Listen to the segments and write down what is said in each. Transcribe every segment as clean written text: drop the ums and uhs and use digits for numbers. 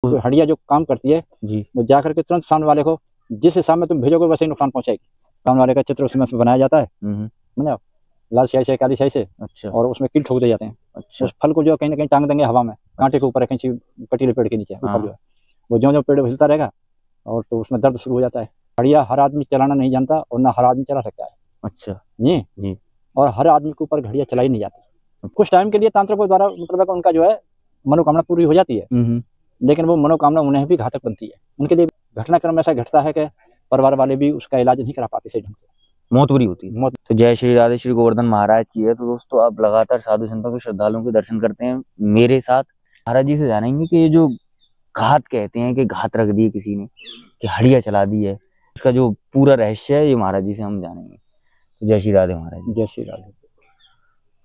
तो हड़िया जो काम करती है जी, वो जा करके तुरंत सामने वाले को जिस हिसाब में तुम भेजोगे वैसे ही नुकसान पहुंचाएगी। सामने वाले का चित्र उसमें बनाया जाता है, समझे आप, लाल स्याही से काली स्याही से, अच्छा, और उसमें कील ठोक दिए जाते हैं। अच्छा, उस फल को जो कहीं ना कहीं टांग देंगे हवा में, कांटे के ऊपर, कहीं कटीले पेड़ के नीचे ऊपर जो है, वो जो पेड़ हिलता रहेगा और तो उसमें दर्द शुरू हो जाता है। हड़िया हर आदमी चलाना नहीं जानता और ना हर आदमी चला सकता है। अच्छा जी, और हर आदमी के ऊपर घड़िया चलाई नहीं जाती। कुछ टाइम के लिए तांत्रिकों द्वारा मतलब उनका जो है मनोकामना पूरी हो जाती है, लेकिन वो मनोकामना उन्हें भी घातक बनती है। उनके लिए घटनाक्रम ऐसा घटता है कि परिवार वाले भी उसका इलाज नहीं करा पाते सही ढंग से, मौत बुरी होती है, मौत। तो जय श्री राधे श्री गोवर्धन महाराज की है। तो दोस्तों आप लगातार साधु संतों के श्रद्धालुओं के दर्शन करते हैं, मेरे साथ महाराज जी से जानेंगे कि ये जो घात कहते हैं कि घात रख दी है किसी ने, कि हड़िया चला दी है, इसका जो पूरा रहस्य है ये महाराज जी से हम जानेंगे। तो जय श्री राधे महाराज जी। जय श्री राधे।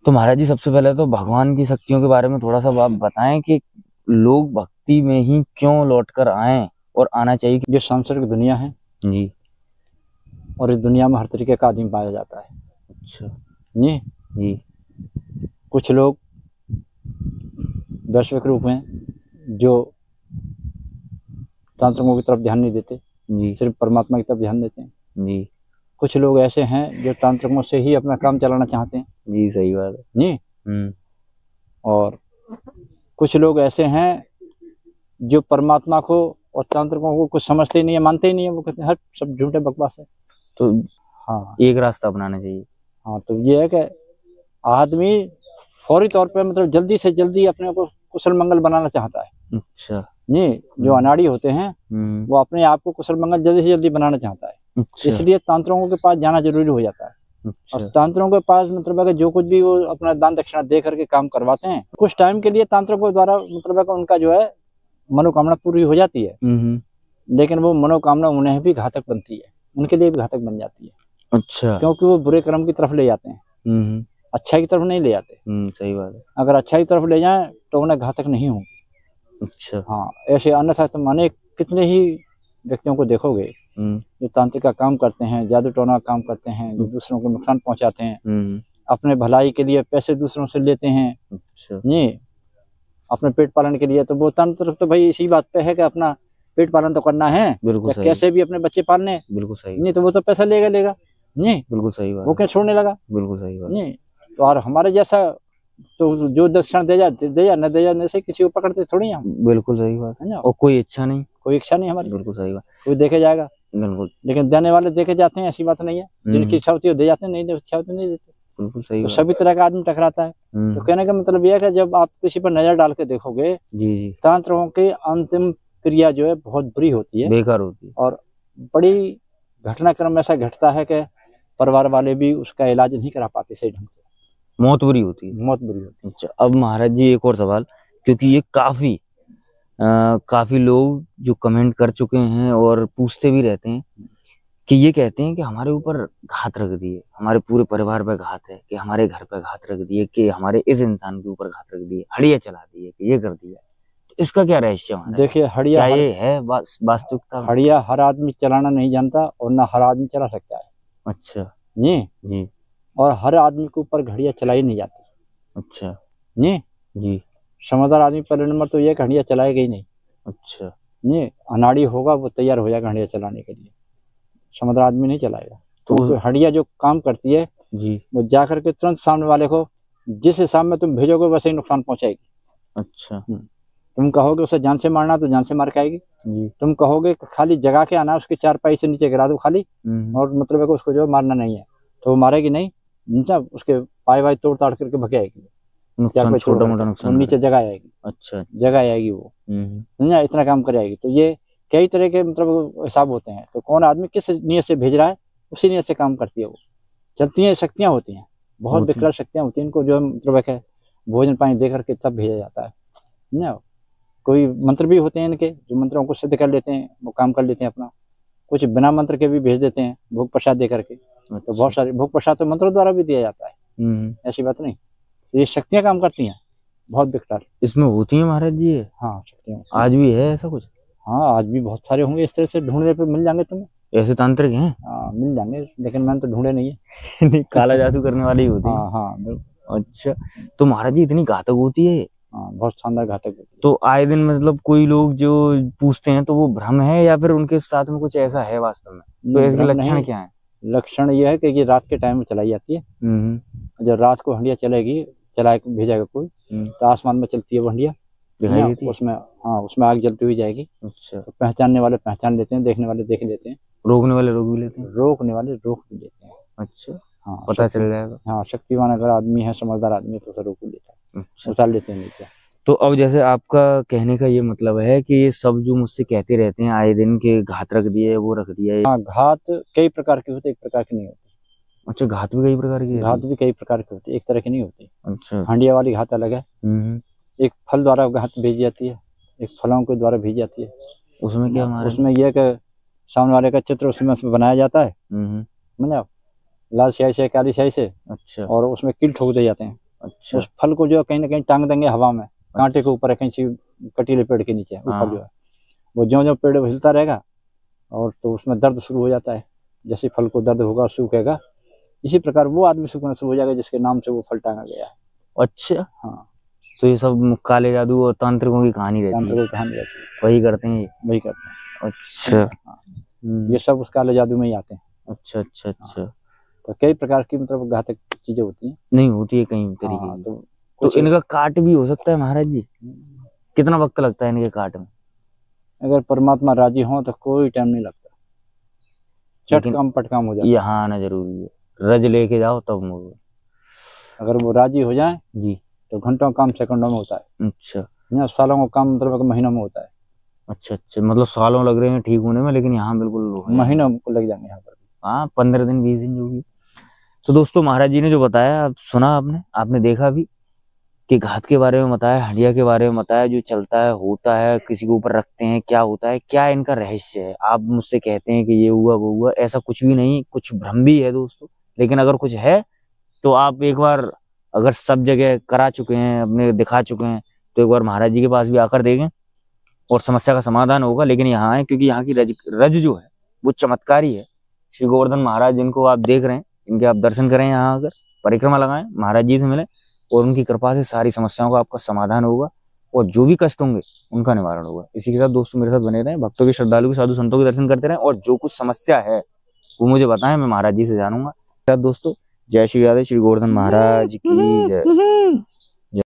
तो महाराज जी सबसे पहले तो भगवान की शक्तियों के बारे में थोड़ा सा आप बताएं कि लोग भक्ति में ही क्यों लौटकर आए और आना चाहिए। जो सांसारिक दुनिया है जी, और इस दुनिया में हर तरीके का आदमी पाया जाता है। अच्छा जी, कुछ लोग वैश्विक रूप में जो तांत्रिकों की तरफ ध्यान नहीं देते जी, सिर्फ परमात्मा की तरफ ध्यान देते हैं जी। कुछ लोग ऐसे हैं जो तांत्रिकों से ही अपना काम चलाना चाहते हैं जी, सही बात है जी। और कुछ लोग ऐसे हैं जो परमात्मा को और तांत्रिकों को कुछ समझते ही नहीं है, मानते ही नहीं है, वो कहते हैं हर सब झूठे बकवास है। तो हाँ, एक रास्ता अपनाना चाहिए। हाँ, तो ये है कि आदमी फौरी तौर पे मतलब जल्दी से जल्दी अपने को कुशल मंगल बनाना चाहता है। अच्छा जी, जो अनाड़ी होते हैं वो अपने आप को कुशल मंगल जल्दी से जल्दी बनाना चाहता है। अच्छा, इसलिए तांत्रिकों के पास जाना जरूरी हो जाता है। अच्छा, और तांत्रिकों के पास मतलब है कि जो कुछ भी वो अपना दान दक्षिणा दे करके काम करवाते हैं, कुछ टाइम के लिए तांत्रिकों द्वारा मतलब है कि उनका जो है मनोकामना पूरी हो जाती है, लेकिन वो मनोकामना उन्हें भी घातक बनती है, उनके लिए भी घातक बन जाती है। अच्छा, क्योंकि वो बुरे कर्म की तरफ ले जाते हैं, अच्छाई की तरफ नहीं ले जाते। सही बात है। अगर अच्छाई की तरफ ले जाएं तो उन्हें घातक नहीं होंगे। अच्छा, हाँ, ऐसे अन्यथा तुम अनेक कितने ही व्यक्तियों को देखोगे जो तांत्रिक का काम करते हैं, जादू टोना का काम करते हैं, जो दूसरों को नुकसान पहुंचाते हैं, अपने भलाई के लिए पैसे दूसरों से लेते हैं। अच्छा जी, अपने पेट पालन के लिए। तो वो तंत्र तो भाई इसी बात पे है कि अपना पेट पालन तो करना है, बिल्कुल सही, कैसे भी अपने बच्चे पालने, बिल्कुल सही, नहीं तो वो तो पैसा लेगा नहीं, बिल्कुल सही बात, वो क्या छोड़ने लगा, बिल्कुल सही बात नहीं। तो और हमारे जैसा तो जो दक्षिणा दे जा न दे जा से किसी को पकड़ते थोड़ी हम, बिल्कुल सही बात है ना। और कोई इच्छा नहीं हमारी, बिल्कुल सही बात, कोई देखे जाएगा बिल्कुल, लेकिन देने वाले देखे जाते हैं, ऐसी बात नहीं है। जिनकी इच्छा होती है दे जाते हैं, नहीं इच्छा होती नहीं देते, बिल्कुल सही। तो सभी तरह का आदमी टकराता है। तो कहने का मतलब यह है कि जब आप किसी पर नजर डाल के देखोगे जी, तांत्रिकों की अंतिम क्रिया जो है बहुत बुरी होती है, बेकार होती है, और बड़ी घटनाक्रम ऐसा घटता है कि परिवार वाले भी उसका इलाज नहीं करा पाते सही ढंग से, मौत बुरी होती है, मौत बुरी होती है। अच्छा, अब महाराज जी एक और सवाल, क्योंकि ये काफी लोग जो कमेंट कर चुके हैं और पूछते भी रहते हैं कि ये कहते हैं कि हमारे ऊपर घात रख दिए, हमारे पूरे परिवार पे घात है, कि हमारे घर पे घात रख दिए, कि हमारे इस इंसान के ऊपर घात रख दिए, हड़िया चला दी है, कि ये कर दिया। तो इसका क्या रहस्य है? देखिए, हड़िया ये है वास्तविकता, हड़िया हर आदमी चलाना नहीं जानता और ना हर आदमी चला सकता है। अच्छा जी, और हर आदमी के ऊपर घड़िया चलाई नहीं जाती। अच्छा जी, समझदार आदमी पहले नंबर तो ये घड़िया चलाएगा ही नहीं। अच्छा नहीं, अनाड़ी होगा वो तैयार हो जाएगा घड़िया चलाने के लिए, समझदार आदमी नहीं चलाएगा। तो हड़िया जो काम करती है जी, वो जा करके तुरंत सामने वाले को जिस हिसाब में तुम भेजोगे वैसे ही नुकसान पहुंचाएगी। अच्छा, तुम कहोगे उसे जान से मारना तो जान से मार के आएगी जी। तुम कहोगे खाली जगा के आना, उसके 4 पाई से नीचे गिरा दो खाली, और मतलब है कि उसको जो मारना नहीं है, तो वो मारेगी नहीं, उसके पाए वाई तोड़ ताड़ करके भगे आएगी, छोटा मोटा नुकसान नीचे जगह आएगी। अच्छा, जगह आएगी वो, इतना काम कर आएगी। तो ये कई तरह के मतलब हिसाब होते हैं, तो कौन आदमी किस नियत से भेज रहा है उसी नियत से काम करती है वो, चलती हैं। शक्तियां होती हैं, बहुत विकराल शक्तियां होती हैं, इनको जो मतलब है भोजन पानी दे करके तब भेजा जाता है ना। कोई मंत्र भी होते हैं इनके, जो मंत्रों को सिद्ध कर लेते हैं, वो काम कर लेते हैं अपना। कुछ बिना मंत्र के भी भेज देते हैं भोग प्रसाद दे करके। तो बहुत सारे भोग प्रसाद तो मंत्रों द्वारा भी दिया जाता है, ऐसी बात नहीं। तो ये शक्तियां काम करती हैं, बहुत विकराल इसमें होती है महाराज जी। हाँ, शक्तियां आज भी है ऐसा कुछ? हाँ, आज भी बहुत सारे होंगे, इस तरह से ढूंढने पे मिल जाएंगे तुम्हें, ऐसे तांत्रिक हैं। हाँ, मिल जाएंगे, लेकिन मैंने तो ढूंढे नहीं है। काला जादू करने वाली होती है। हाँ बिल्कुल। अच्छा, तो महाराज जी इतनी घातक होती है? हाँ, बहुत शानदार घातक होती है। तो आए दिन मतलब कोई लोग जो पूछते हैं तो वो भ्रम है या फिर उनके साथ में कुछ ऐसा है वास्तव में? तो इसके लक्षण क्या है? लक्षण ये है कि ये रात के टाइम में चलाई जाती है। जब रात को हंडिया चलेगी, चला भेजेगा कोई, तो आसमान में चलती है वो हंडिया, दिखाई देती है उसमें। हाँ, उसमें आग जलती हुई जाएगी। अच्छा। तो पहचानने वाले पहचान लेते हैं, देखने वाले देख लेते हैं, रोकने वाले रोक भी लेते हैं, रोकने वाले रोक भी लेते हैं। अच्छा। हाँ, पता चल जाएगा। हाँ, शक्तिवान अगर आदमी है, समझदार आदमी है, तो उसे रोक लेता है। अच्छा। उतार लेते हैं नीचे। तो अब जैसे आपका कहने का ये मतलब है कि ये सब जो मुझसे कहते रहते हैं आए दिन के घात रख दिए, वो रख दिया। हाँ, घात कई प्रकार के होते, एक प्रकार के नहीं होते। अच्छा, घात भी कई प्रकार की? घात भी कई प्रकार के होते, एक तरह की नहीं होती। अच्छा। हंडिया वाली घात अलग है। एक फल द्वारा घात भेजी जाती है, एक फलों के द्वारा भेजी जाती है। उसमें क्या हमारा? उसमें यह कि सामने वाले का चित्र उसमें बनाया जाता है, समझे आप, लाल स्याही से, काली स्याही से। अच्छा। और उसमें कील ठोक दिए जाते हैं। अच्छा। उस फल को जो कहीं ना कहीं टांग देंगे हवा में, कांटे के ऊपर, कहीं कटीले पेड़ के नीचे ऊपर जो है, वो ज्यों पेड़ हिलता रहेगा और तो उसमें दर्द शुरू हो जाता है। जैसे फल को दर्द होगा, सूखेगा, इसी प्रकार वो आदमी सूखना शुरू हो जाएगा जिसके नाम से वो फल टांगा गया है। अच्छा। हाँ, तो ये सब काले जादू और तांत्रिकों की कहानी रहती है? तांत्रिकों की कहानी रहती है, वही करते हैं, वही करते हैं। अच्छा। ये सब उस काले जादू में ही आते हैं। अच्छा अच्छा अच्छा। तो कई प्रकार की मतलब घातक चीजें होती हैं। नहीं होती है कई तरीके की। तो इनका काट भी हो सकता है महाराज जी? कितना वक्त लगता है इनके काट में? अगर परमात्मा राजी हो तो कोई टाइम नहीं लगता, चट काम पट काम हो जाता है। यहाँ आना जरूरी है, रज लेके जाओ तब मोड़ो। अगर वो राजी हो जाए जी तो घंटों काम सेकंडों में होता है। अच्छा। सालों का काम मतलब महीनों में होता है। अच्छा अच्छा, मतलब सालों लग रहे हैं ठीक होने में, लेकिन यहाँ बिल्कुल महीनों लग जाएंगे यहाँ पर। हाँ, 15 दिन 20 दिन जो भी। तो दोस्तों, महाराज जी ने जो बताया सुना आपने देखा भी कि घात के बारे में बताया, हंडिया के बारे में बताया, जो चलता है होता है, किसी के ऊपर रखते हैं, क्या होता है, क्या इनका रहस्य है। आप मुझसे कहते हैं कि ये हुआ वो हुआ, ऐसा कुछ भी नहीं, कुछ भ्रम भी है दोस्तों। लेकिन अगर कुछ है तो आप एक बार अगर सब जगह करा चुके हैं, अपने दिखा चुके हैं, तो एक बार महाराज जी के पास भी आकर देखें और समस्या का समाधान होगा। लेकिन यहाँ आए क्योंकि यहाँ की रज जो है वो चमत्कारी है। श्री गोवर्धन महाराज जिनको आप देख रहे हैं, इनके आप दर्शन करें, यहाँ आकर परिक्रमा लगाएं, महाराज जी से मिलें और उनकी कृपा से सारी समस्याओं का आपका समाधान होगा और जो भी कष्ट होंगे उनका निवारण होगा। इसी के साथ दोस्तों मेरे साथ बने रहें, भक्तों के, श्रद्धालु के, साधु संतों के दर्शन करते रहें और जो कुछ समस्या है वो मुझे बताएं, मैं महाराज जी से जानूंगा। दोस्तों, जय श्री राधे, श्री गोवर्धन महाराज की जय।